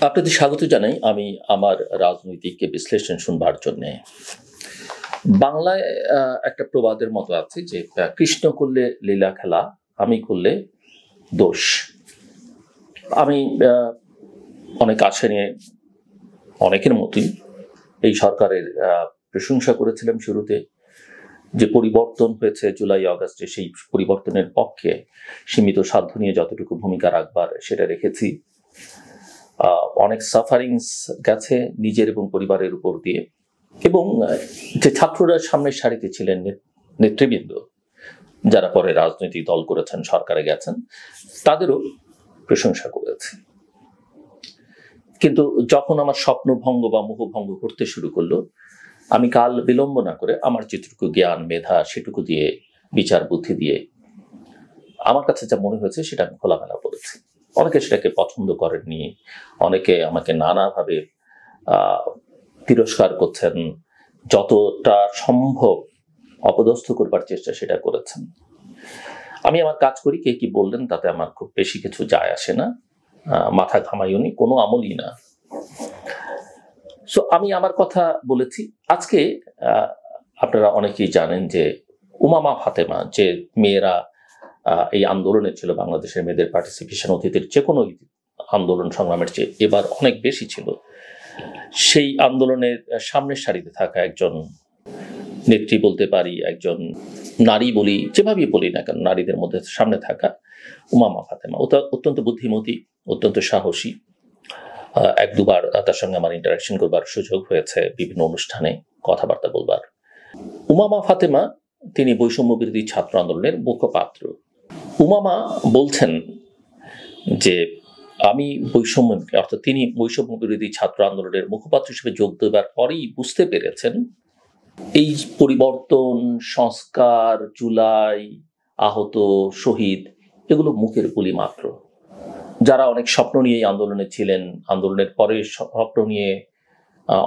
আপনাদের স্বাগত জানাই। আমি আমার রাজনৈতিক বিশ্লেষণ শুনবার জন্য। বাংলায় একটা প্রবাদের মতো আছে যে কৃষ্ণ করলে লীলা খেলা, আমি করলে দোষ। আমি অনেক আশা নিয়ে অনেকের মতোই এই সরকারের প্রশংসা করেছিলাম শুরুতে। যে পরিবর্তন হয়েছে জুলাই আগস্টে, সেই পরিবর্তনের পক্ষে সীমিত সাধ্য নিয়ে যতটুকু ভূমিকা রাখবার সেটা রেখেছি। অনেক সাফারিংস গেছে নিজের এবং পরিবারের উপর দিয়ে, এবং যে ছাত্ররা সামনের সারিতে ছিলেন, নেতৃবৃন্দ যারা পরে রাজনৈতিক দল করেছেন, সরকারে গেছেন, তাদেরও প্রশংসা করেছে। কিন্তু যখন আমার স্বপ্নভঙ্গ বা মোহভঙ্গ করতে শুরু করলো, আমি কাল বিলম্ব না করে আমার যেটুকু জ্ঞান মেধা সেটুকু দিয়ে, বিচার বুদ্ধি দিয়ে আমার কাছে যা মনে হয়েছে সেটা আমি খোলামেলা বলেছি। অনেকে সেটাকে পছন্দ করেননি, অনেকে আমাকে নানাভাবে তিরস্কার করছেন, যতটা সম্ভব অপদস্থ করবার চেষ্টা সেটা করেছেন। আমি আমার কাজ করি, কে কি বললেন তাতে আমার খুব বেশি কিছু যায় আসে না, মাথা ঘামাইনি, কোনো আমলই না। সো আমি আমার কথা বলেছি। আজকে আপনারা অনেকেই জানেন যে উমামা ফাতেমা, যে মেয়েরা এই আন্দোলনে ছিল, বাংলাদেশের মেয়েদের পার্টিসিপেশন অতীতের যে কোনো আন্দোলন সংগ্রামের চেয়ে এবার অনেক বেশি ছিল। সেই আন্দোলনের সামনের সারিতে থাকা একজন নেত্রী বলতে পারি, একজন নারী বলি, যেভাবেই বলি না কেন, নারীদের মধ্যে সামনে থাকা উমামা ফাতেমা অত্যন্ত বুদ্ধিমতী, অত্যন্ত সাহসী। এক দুবার তার সঙ্গে আমার ইন্টারাকশন করবার সুযোগ হয়েছে, বিভিন্ন অনুষ্ঠানে কথাবার্তা বলবার। উমামা ফাতেমা তিনি বৈষম্য বিরোধী ছাত্র আন্দোলনের মুখপাত্র। উমামা বলছেন যে আমি বৈষম্য, অর্থাৎ তিনি বৈষম্য বিরোধী ছাত্র আন্দোলনের মুখপাত্র হিসেবে যোগ দেবার পরেই বুঝতে পেরেছেন এই পরিবর্তন, সংস্কার, জুলাই, আহত, শহীদ, এগুলো মুখের বুলি মাত্র। যারা অনেক স্বপ্ন নিয়ে এই আন্দোলনে ছিলেন, আন্দোলনের পরে স্বপ্ন নিয়ে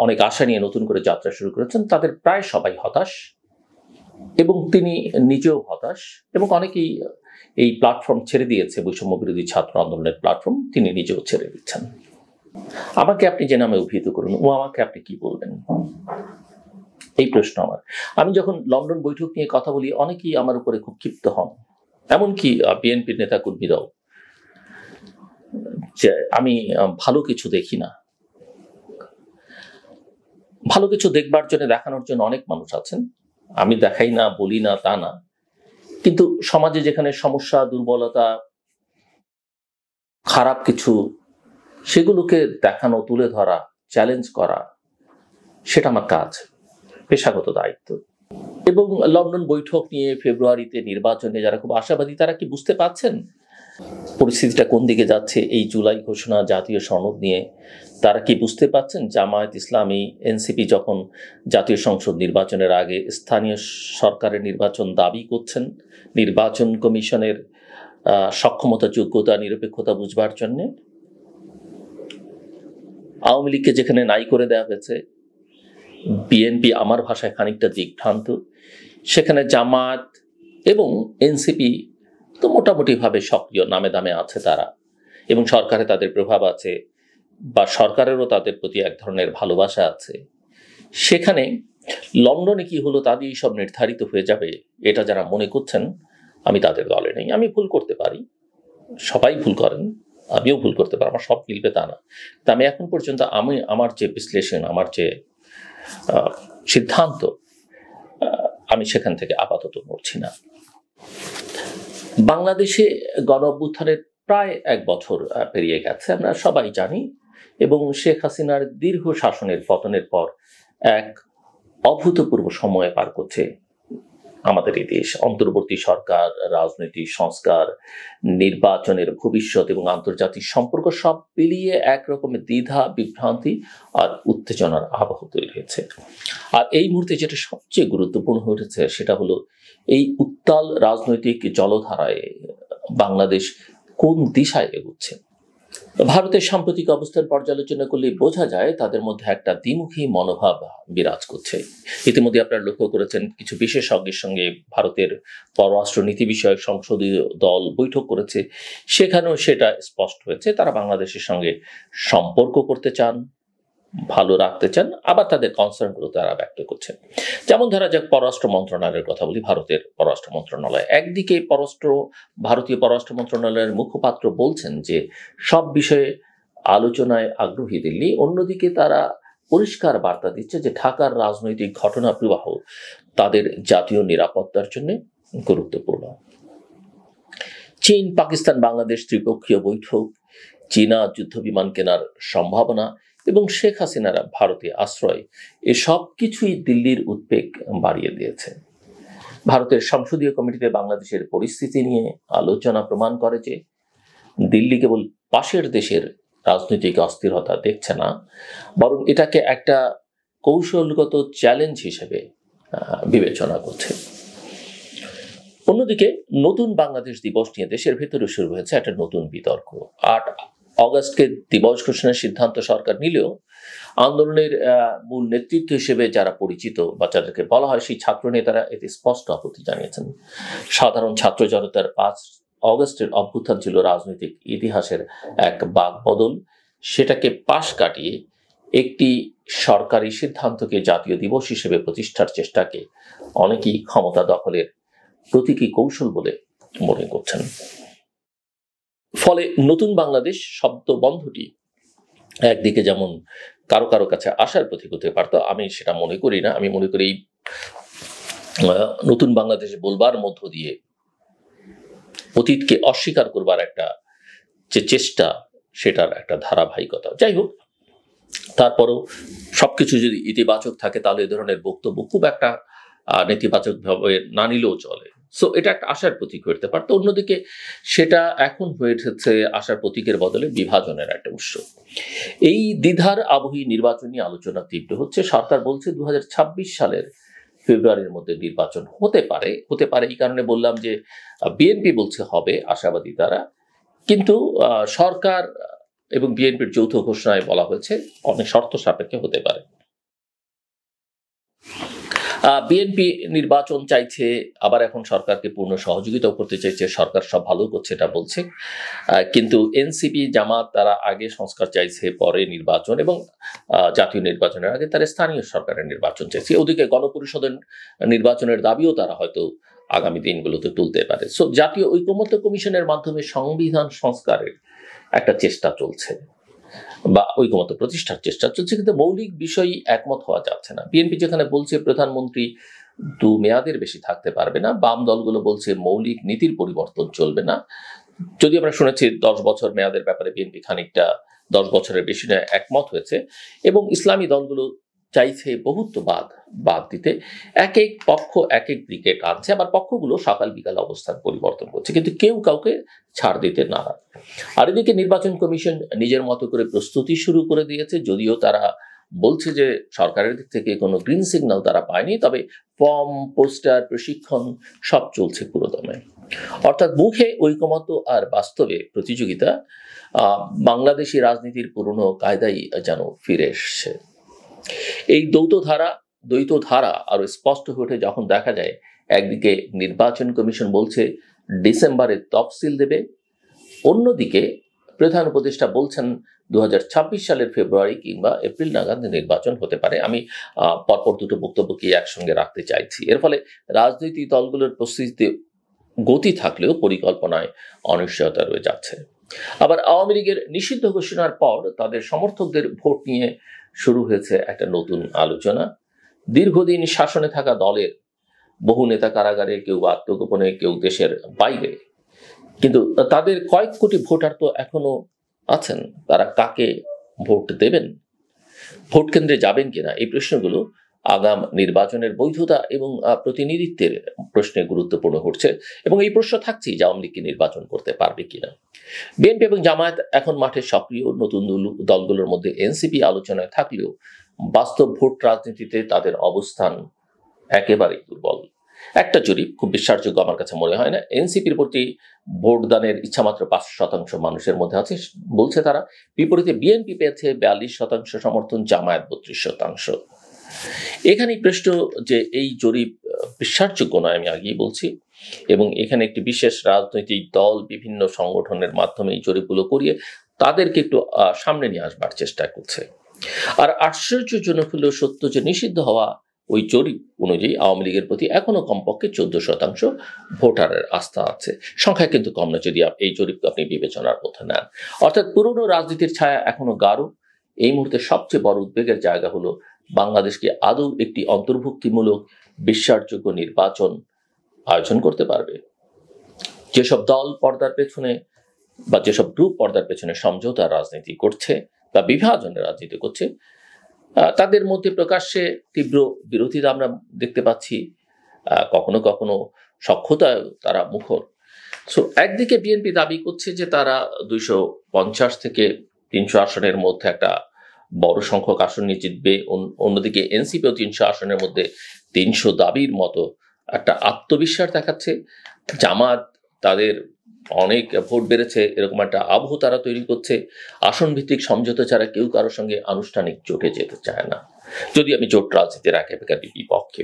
অনেক আশা নিয়ে নতুন করে যাত্রা শুরু করেছেন, তাদের প্রায় সবাই হতাশ, এবং তিনি নিজেও হতাশ, এবং অনেকেই এই প্ল্যাটফর্ম ছেড়ে দিয়েছে, বৈষম্য বিরোধী ছাত্র আন্দোলনের প্ল্যাটফর্ম তিনি নিজেও ছেড়ে দিচ্ছেন। আমাকে আপনি যে নামে অভিহিত করুন, ও আমাকে আপনি কি বলবেন, এই প্রশ্ন আমার। আমি যখন লন্ডন বৈঠক নিয়ে কথা বলি, অনেকেই আমার উপরে খুব ক্ষিপ্ত হন, এমনকি বিএনপির নেতা কর্মীরাও, যে আমি ভালো কিছু দেখি না। ভালো কিছু দেখবার জন্য, দেখানোর জন্য অনেক মানুষ আছেন, আমি দেখাই না, বলি না তা না, কিন্তু সমাজে যেখানে সমস্যা, দুর্বলতা, খারাপ কিছু, সেগুলোকে দেখানো, তুলে ধরা, চ্যালেঞ্জ করা, সেটা আমার কাজ, পেশাগত দায়িত্ব। এবং লন্ডন বৈঠক নিয়ে, ফেব্রুয়ারিতে নির্বাচনে যারা খুব আশাবাদী, তারা কি বুঝতে পারছেন পরিস্থিতিটা কোন দিকে যাচ্ছে? এই জুলাই ঘোষণা, জাতীয় সনদ নিয়ে তারা কি বুঝতে পারছেন? জামায়াত ইসলামী, এনসিপি যখন জাতীয় সংসদ নির্বাচনের আগে স্থানীয় সরকারের নির্বাচন দাবি করছেন, নির্বাচন কমিশনের সক্ষমতা, যোগ্যতা, নিরপেক্ষতা বুঝবার জন্যে, আওয়ামী লীগকে যেখানে নাই করে দেওয়া হয়েছে, বিএনপি আমার ভাষায় খানিকটা দিগ্ভ্রান্ত, সেখানে জামায়াত এবং এনসিপি তো মোটামুটি ভাবে সক্রিয়, নামে দামে আছে তারা, এবং সরকারে তাদের প্রভাব আছে, বা সরকারেরও তাদের প্রতি এক ধরনের ভালোবাসা আছে। সেখানে লন্ডনে কি হলো তা দিয়ে সব নির্ধারিত হয়ে যাবে, এটা যারা মনে করছেন, আমি তাদের দলে নেই। আমি ভুল করতে পারি, সবাই ভুল করেন, আমিও ভুল করতে পারি, আমার সব মিলবে তা না। তা আমি এখন পর্যন্ত আমার যে বিশ্লেষণ, আমার যে সিদ্ধান্ত, আমি সেখান থেকে আপাতত নড়ছি না। বাংলাদেশে গণ অভ্যুত্থানের প্রায় 1 বছর পেরিয়ে গেছে, আমরা সবাই জানি, এবং শেখ হাসিনার দীর্ঘ শাসনের পতনের পর এক অভূতপূর্ব সময় পার করছে আমাদের এই দেশ। অন্তর্বর্তী সরকার, রাজনৈতিক সংস্কার, নির্বাচনের ভবিষ্যৎ এবং আন্তর্জাতিক সম্পর্ক সব মিলিয়ে একরকমের দ্বিধা, বিভ্রান্তি আর উত্তেজনার আবহ তৈরি হয়েছে। আর এই মুহূর্তে যেটা সবচেয়ে গুরুত্বপূর্ণ হয়ে উঠেছে, সেটা হলো এই উত্তাল রাজনৈতিক জলধারায় বাংলাদেশ কোন দিশায় এগুচ্ছে। ভারতের সাম্প্রতিক অবস্থান পর্যালোচনা করলে বোঝা যায় তাদের মধ্যে একটা দ্বিমুখী মনোভাব বিরাজ করছে। ইতিমধ্যে আপনারা লক্ষ্য করেছেন কিছু বিশেষজ্ঞের সঙ্গে ভারতের পররাষ্ট্র নীতি বিষয়ক সংসদীয় দল বৈঠক করেছে, সেখানেও সেটা স্পষ্ট হয়েছে তারা বাংলাদেশের সঙ্গে সম্পর্ক করতে চান, ভালো রাখতে চান, আবার তাদের কনসার্নগুলো তারা ব্যক্ত করছেন। যেমন ধরা যাক পররাষ্ট্র মন্ত্রণালয়ের কথা বলি। ভারতের পররাষ্ট্র মন্ত্রণালয় একদিকে ভারতীয় পররাষ্ট্র মন্ত্রণালয়ের মুখপাত্র বলছেন যে সব বিষয়ে আলোচনায় আগ্রহী দিল্লি, অন্যদিকে তারা পরিষ্কার বার্তা দিচ্ছে যে ঢাকার রাজনৈতিক ঘটনা প্রবাহ তাদের জাতীয় নিরাপত্তার জন্য গুরুত্বপূর্ণ। চীন, পাকিস্তান, বাংলাদেশ ত্রিপক্ষীয় বৈঠক, চীনা যুদ্ধ বিমান কেনার সম্ভাবনা এবং শেখ হাসিনার ভারতে আশ্রয়, এসব কিছুই দিল্লির উদ্বেগ বাড়িয়ে দিয়েছে। ভারতের সংসদীয় কমিটিতে বাংলাদেশের পরিস্থিতি নিয়ে আলোচনা প্রমাণ করে যে দিল্লি কেবল পাশের দেশের রাজনৈতিক অস্থিরতা দেখছে না, বরং এটাকে একটা কৌশলগত চ্যালেঞ্জ হিসেবে বিবেচনা করছে। অন্যদিকে নতুন বাংলাদেশ দিবস নিয়ে দেশের ভেতরে শুরু হয়েছে একটা নতুন বিতর্ক। 8 অগস্টকে দিবস ঘোষণার সিদ্ধান্ত সরকার নিলেও আন্দোলনের মূল নেতৃত্ব হিসেবে যারা পরিচিত বা যাদেরকে বলা হয় সেই ছাত্র নেতারা এতে স্পষ্ট আপত্তি জানিয়েছেন। সাধারণ ছাত্র জনতার 5 অগস্টের অভ্যুত্থান ছিল রাজনৈতিক ইতিহাসের এক বাকবদল, সেটাকে পাশ কাটিয়ে একটি সরকারি সিদ্ধান্তকে জাতীয় দিবস হিসেবে প্রতিষ্ঠার চেষ্টাকে অনেকেই ক্ষমতা দখলের প্রতীকী কৌশল বলে মনে করছেন। ফলে নতুন বাংলাদেশ শব্দবন্ধটি একদিকে যেমন কারো কারো কাছে আশার প্রতীক হতে পারত, আমি সেটা মনে করি না। আমি মনে করি নতুন বাংলাদেশ বলবার মধ্য দিয়ে অতীতকে অস্বীকার করবার একটা যে চেষ্টা, সেটার একটা ধারাবাহিকতা। যাই হোক, তারপরও সবকিছু যদি ইতিবাচক থাকে তাহলে এ ধরনের বক্তব্য খুব একটা নেতিবাচক ভাবে না নিলেও চলে। সো এটা একটা আশার প্রতীক হতে পারত। অন্যদিকে সেটা এখন হয়ে উঠেছে আশার প্রতীকের বদলে বিভাজনের একটা উৎস। এই দ্বিধার আবহে নির্বাচনী আলোচনা তীব্র হচ্ছে। সরকার বলছে 2026 সালের ফেব্রুয়ারির মধ্যে নির্বাচন হতে পারে। এই কারণে বললাম যে বিএনপি বলছে হবে, আশাবাদী তারা, কিন্তু সরকার এবং বিএনপির যৌথ ঘোষণায় বলা হয়েছে অনেক শর্ত সাপেক্ষে হতে পারে। বিএনপি নির্বাচন চাইছে, আবার এখন সরকারকে পূর্ণ সহযোগিতাও করতে চাইছে। সরকার সব ভালো করছে এটা বলছে, কিন্তু এনসিপি, জামাত তারা আগে সংস্কার চাইছে, পরে নির্বাচন, এবং জাতীয় নির্বাচনের আগে তারা স্থানীয় সরকারের নির্বাচন চাইছে। ওদিকে গণপরিষদের নির্বাচনের দাবিও তারা হয়তো আগামী দিনগুলোতে তুলতে পারে। সো জাতীয় ঐকমত্য কমিশনের মাধ্যমে সংবিধান সংস্কারের একটা চেষ্টা চলছে বা ঐকমত্য প্রতিষ্ঠার চেষ্টা চলছে, কিন্তু মৌলিক বিষয়ই একমত হওয়া যাচ্ছে না। বিএনপি যেখানে বলছে প্রধানমন্ত্রী 2 মেয়াদের বেশি থাকতে পারবে না, বাম দলগুলো বলছে মৌলিক নীতির পরিবর্তন চলবে না। যদি আমরা শুনেছি 10 বছর মেয়াদের ব্যাপারে বিএনপি খানিকটা 10 বছরের বেশি নয় একমত হয়েছে, এবং ইসলামী দলগুলো চাইছে বহুত্ববাদ বাদ দিতে। এক এক পক্ষ এক এক ব্রিগেড আনছে, আবার পক্ষগুলো সকাল বিকাল অবস্থান পরিবর্তন করছে, কিন্তু কেউ কাউকে ছাড় দিতে নারাজ। আর এদিকে নির্বাচন কমিশন নিজের মতো করে প্রস্তুতি শুরু করে দিয়েছে, যদিও তারা বলছে যে সরকারের দিক থেকে কোনো গ্রিন সিগন্যাল তারা পায়নি, তবে ফর্ম, পোস্টার, প্রশিক্ষণ সব চলছে পুরোদমে। অর্থাৎ মুখে ঐকমত্য আর বাস্তবে প্রতিযোগিতা, বাংলাদেশি রাজনীতির পুরনো কায়দাই যেন ফিরে এসছে। এই দ্বৈত ধারা আরো স্পষ্ট হয়ে ওঠে যখন দেখা যায় একদিকে নির্বাচন কমিশন বলছে ডিসেম্বরে তফসিল দেবে, অন্যদিকে প্রধান উপদেষ্টা বলছেন 2026 সালের ফেব্রুয়ারি কিংবা এপ্রিল নাগাদ নির্বাচন হতে পারে। আমি পরপর দুটো বক্তব্যকে একসঙ্গে রাখতে চাইছি। এর ফলে রাজনৈতিক দলগুলোর প্রস্তুতিতে গতি থাকলেও পরিকল্পনায় অনিশ্চয়তা রয়ে যাচ্ছে। আবার আওয়ামী লীগের নিষিদ্ধ ঘোষণার পর তাদের সমর্থকদের ভোট নিয়ে শুরু হয়েছে একটা নতুন আলোচনা। দীর্ঘদিন শাসনে থাকা দলের বহু নেতা কারাগারে, কেউ আত্মগোপনে, কেউ দেশের বাইরে, কিন্তু তাদের কয়েক কোটি ভোটার তো এখনো আছেন। তারা কাকে ভোট দেবেন, ভোট কেন্দ্রে যাবেন কিনা, এই প্রশ্নগুলো আগাম নির্বাচনের বৈধতা এবং প্রতিনিধিত্বের প্রশ্নে গুরুত্বপূর্ণ হচ্ছে, এবং এই প্রশ্ন থাকছেই যে আওয়ামী লীগ কি নির্বাচন করতে পারবে কিনা। বিএনপি এবং জামায়াত এখন মাঠে সক্রিয়। নতুন দলগুলোর মধ্যে এনসিপি আলোচনায় থাকলেও বাস্তব ভোট রাজনীতিতে তাদের অবস্থান একেবারেই দুর্বল। একটা জরিপ খুব বিশ্বাসযোগ্য আমার কাছে মনে হয় না। এনসিপির প্রতি ভোটদানের ইচ্ছামাত্র 5% মানুষের মধ্যে আছে, বলছে তারা। বিপরীতে বিএনপি পেয়েছে 42% সমর্থন, জামায়াত 32%। এখানেই প্রশ্ন যে এই জরিপ বিশ্বাসযোগ্য নয়, আমি আগেই বলছি, এবং এখানে একটি বিশেষ রাজনৈতিক দল বিভিন্ন সংগঠনের মাধ্যমে এই জরিপগুলো করিয়ে তাদেরকে একটু সামনে নিয়ে আসবার চেষ্টা করছে। আর আশ্চর্যজনক হলেও সত্য যে নিষিদ্ধ হওয়া ওই জরিপ অনুযায়ী আওয়ামী লীগের প্রতি এখনো কমপক্ষে 14% ভোটারের আস্থা আছে। সংখ্যা কিন্তু কম না যদি এই জরিপকে আপনি বিবেচনার মধ্যে নেন। অর্থাৎ পুরনো রাজনীতির ছায়া এখনো গাঢ়। এই মুহূর্তে সবচেয়ে বড় উদ্বেগের জায়গা হলো বাংলাদেশকে আদৌ একটি অন্তর্ভুক্তিমূলক বিশ্বাসযোগ্য নির্বাচন আয়োজন করতে পারবে। যেসব দল পর্দার পেছনে বা যেসব গ্রুপ পর্দার পেছনে সমঝোতার রাজনীতি করছে বা বিভাজনের রাজনীতি করছে, তাদের মধ্যে প্রকাশ্যে তীব্র বিরোধিতা আমরা দেখতে পাচ্ছি, কখনো কখনো সখ্যতায় তারা মুখর। সো একদিকে বিএনপি দাবি করছে যে তারা 250 থেকে 300 আসনের মধ্যে একটা বড় সংখ্যক আসন নিয়ে জিতবে, অন্যদিকে এনসিপিও 300 আসনের মধ্যে 300 দাবির মতো একটা আত্মবিশ্বাস দেখাচ্ছে। জামাত তাদের অনেক ভোট বেড়েছে এরকম একটা আবহ তারা তৈরি করছে। আসন ভিত্তিক সমঝোতা ছাড়া কেউ কারোর সঙ্গে আনুষ্ঠানিক জোটে যেতে চায় না, যদি আমি জোট রাজনীতির একেবারে বিপক্ষে।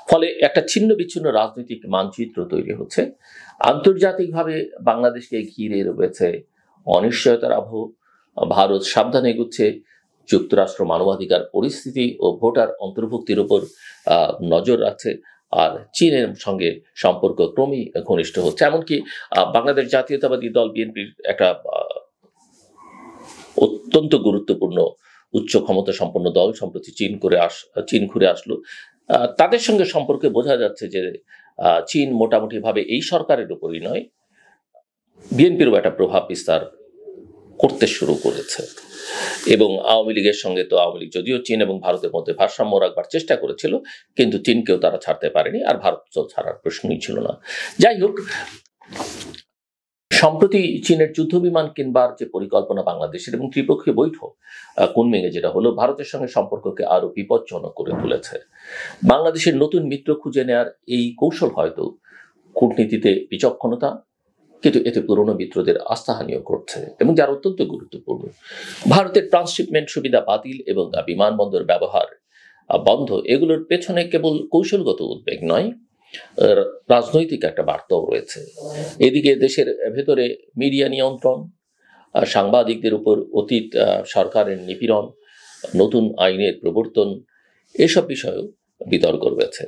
ফলে একটা ছিন্ন বিচ্ছিন্ন রাজনৈতিক মানচিত্র তৈরি হচ্ছে। আন্তর্জাতিকভাবে বাংলাদেশকে ঘিরে রয়েছে অনিশ্চয়তার আবহ। ভারত সাবধানে এগুচ্ছে, যুক্তরাষ্ট্র মানবাধিকার পরিস্থিতি ও ভোটার অন্তর্ভুক্তির উপর নজর রাখছে, আর চীনের সঙ্গে সম্পর্ক ক্রমেই ঘনিষ্ঠ হচ্ছে। এমনকি বাংলাদেশ জাতীয়তাবাদী দল বিএনপির একটা অত্যন্ত গুরুত্বপূর্ণ উচ্চ ক্ষমতা সম্পন্ন দল সম্প্রতি চীন ঘুরে আসলো। তাদের সঙ্গে সম্পর্কে বোঝা যাচ্ছে যে চীন মোটামুটি ভাবে এই সরকারের উপরই নয়, বিএনপিরও একটা প্রভাব বিস্তার করতে শুরু করেছে। এবং আওয়ামী লীগের সঙ্গে তো আওয়ামী লীগ যদিও চীন এবং ভারতের মধ্যে ভারসাম্য রাখবার চেষ্টা করেছিল, কিন্তু চীনকেও তারা ছাড়তে পারেনি, আর ভারত তো ছাড়ার প্রশ্নই ছিল না। যাই হোক, সম্প্রতি চীনের যুদ্ধ বিমান কিনবার যে পরিকল্পনা বাংলাদেশের এবং ত্রিপক্ষীয় বৈঠক কুনমিংয়ে যেটা হলো, ভারতের সঙ্গে সম্পর্ককে আরো বিপজ্জনক করে তুলেছে। বাংলাদেশের নতুন মিত্র খুঁজে নেয়ার এই কৌশল হয়তো কূটনীতিতে বিচক্ষণতা, কিন্তু এতে পুরনো মিত্রদের আস্থাহানিও করছে, এবং যার অত্যন্ত গুরুত্বপূর্ণ। ভারতের ট্রান্সশিপমেন্ট সুবিধা বাতিল এবং বিমানবন্দর ব্যবহার বন্ধ, এগুলোর পেছনে কেবল কৌশলগত উদ্বেগ নয়, রাজনৈতিক একটা বার্তাও রয়েছে। এদিকে দেশের ভেতরে মিডিয়া নিয়ন্ত্রণ, সাংবাদিকদের উপর অতীত সরকারের নিপীড়ন, নতুন আইনের প্রবর্তন, এসব বিষয়েও বিতর্ক রয়েছে।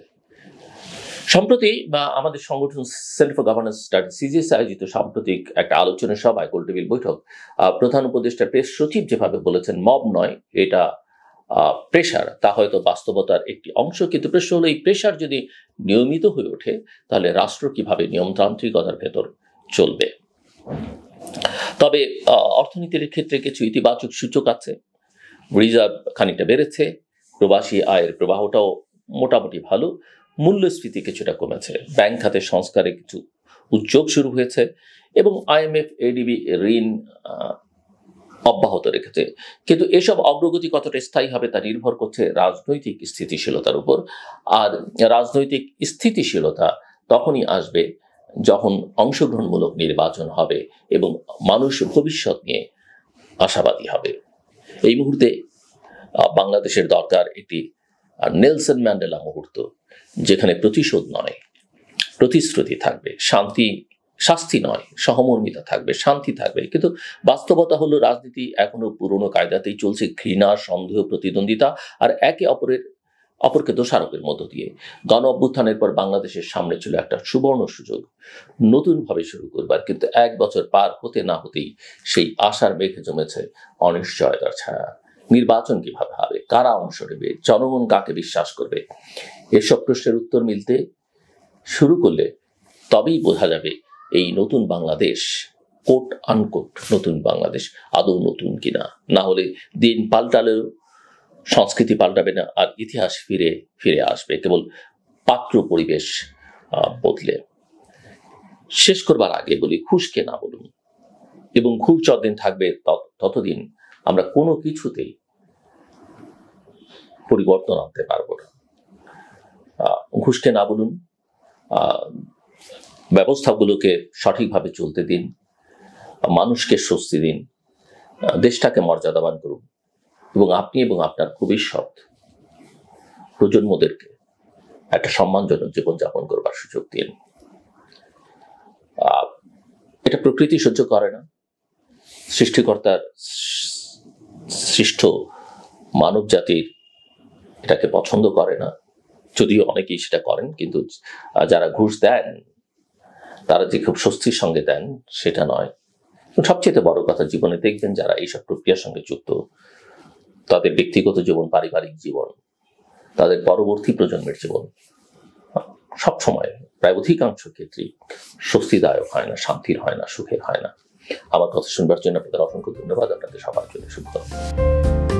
সম্প্রতি আমাদের সংগঠন centre for governance studies CGS আয়োজিত সাম্প্রতিক একটা আলোচনা সভায় গোলটেবিল বৈঠক, প্রধান উপদেষ্টা প্রেস সচিব যেভাবে বলেছেন মব নয়, এটা প্রেশার, তা হয়তো বাস্তবতার একটি অংশ। কিন্তু প্রশ্ন হলো, এই প্রেশার যদি নিয়মিত হয়ে ওঠে তাহলে রাষ্ট্র কিভাবে নিয়মতান্ত্রিকতার ভেতর চলবে। তবে অর্থনীতির ক্ষেত্রে কিছু ইতিবাচক সূচক আছে। রিজার্ভ খানিকটা বেড়েছে, প্রবাসী আয়ের প্রবাহটাও মোটামুটি ভালো, মূল্যস্ফীতি কিছুটা কমেছে, ব্যাংক খাতে সংস্কারে কিছু উদ্যোগ শুরু হয়েছে, এবং আইএমএফ এডিবি ঋণ অব্যাহত রেখেছে। কিন্তু এসব অগ্রগতি কতটা স্থায়ী হবে তা নির্ভর করছে রাজনৈতিক স্থিতিশীলতার উপর। আর রাজনৈতিক স্থিতিশীলতা তখনই আসবে যখন অংশগ্রহণমূলক নির্বাচন হবে এবং মানুষ ভবিষ্যৎ নিয়ে আশাবাদী হবে। এই মুহূর্তে বাংলাদেশের দরকার একটি নেলসন ম্যান্ডেলা মুহূর্ত, যেখানে প্রতিশোধ নয় প্রতিশ্রুতি থাকবে, শাস্তি নয় সহমর্মিতা থাকবে, শান্তি থাকবে। কিন্তু বাস্তবতা হলো রাজনীতি এখনো পুরনো কায়দাতেই চলছে, ঘৃণা, সন্দেহ, প্রতিদ্বন্দ্বিতা আর একে অপরকে দোষারোপের মধ্য দিয়ে। গণ অভ্যুত্থানের পর বাংলাদেশের সামনে ছিল একটা সুবর্ণ সুযোগ নতুনভাবে শুরু করবার, কিন্তু 1 বছর পার হতে না হতেই সেই আশার মেঘে জমেছে অনিশ্চয়তার ছায়া। নির্বাচন কিভাবে হবে, কারা অংশ নেবে, জনগণ কাকে বিশ্বাস করবে, এসব প্রশ্নের উত্তর মিলতে শুরু করলে তবেই বোঝা যাবে এই নতুন বাংলাদেশ, কোট আনকোট নতুন বাংলাদেশ, আদৌ নতুন কিনা। না হলে দিন পাল্টালেও সংস্কৃতি পাল্টাবে না, আর ইতিহাস ফিরে আসবে কেবল পাত্র পরিবেশ বদলে। শেষ করবার আগে বলি, ঘুষকে না বলুন, এবং ঘুষ যতদিন থাকবে ততদিন আমরা কোনো কিছুতেই পরিবর্তন আনতে পারবো না। ঘুষকে না বলুন, ব্যবস্থাগুলোকে সঠিকভাবে চলতে দিন, মানুষকে স্বস্তি দিন, দেশটাকে মর্যাদাবান করুন এবং আপনি এবং আপনার ভবিষ্যৎ প্রজন্মদেরকে একটা সম্মানজনক জীবনযাপন করবার সুযোগ দিন। এটা প্রকৃতি সহ্য করে না, সৃষ্টিকর্তার সৃষ্ট মানব জাতির এটাকে পছন্দ করে না, যদিও অনেকেই সেটা করেন, কিন্তু যারা ঘুষ দেন তারা যে খুব স্বস্তির সঙ্গে দেন সেটা নয়। সবচেয়ে বড় কথা, জীবনে দেখবেন যারা এইসব প্রক্রিয়ার সঙ্গে যুক্ত, তাদের ব্যক্তিগত জীবন, পারিবারিক জীবন, তাদের পরবর্তী প্রজন্মের জীবন সবসময় প্রায় অধিকাংশ ক্ষেত্রেই স্বস্তিদায়ক হয় না, শান্তির হয় না, সুখের হয় না। আমার কথা শুনবার জন্য আপনাদের অসংখ্য ধন্যবাদ। আপনাদের সবার জন্য শুভকামনা।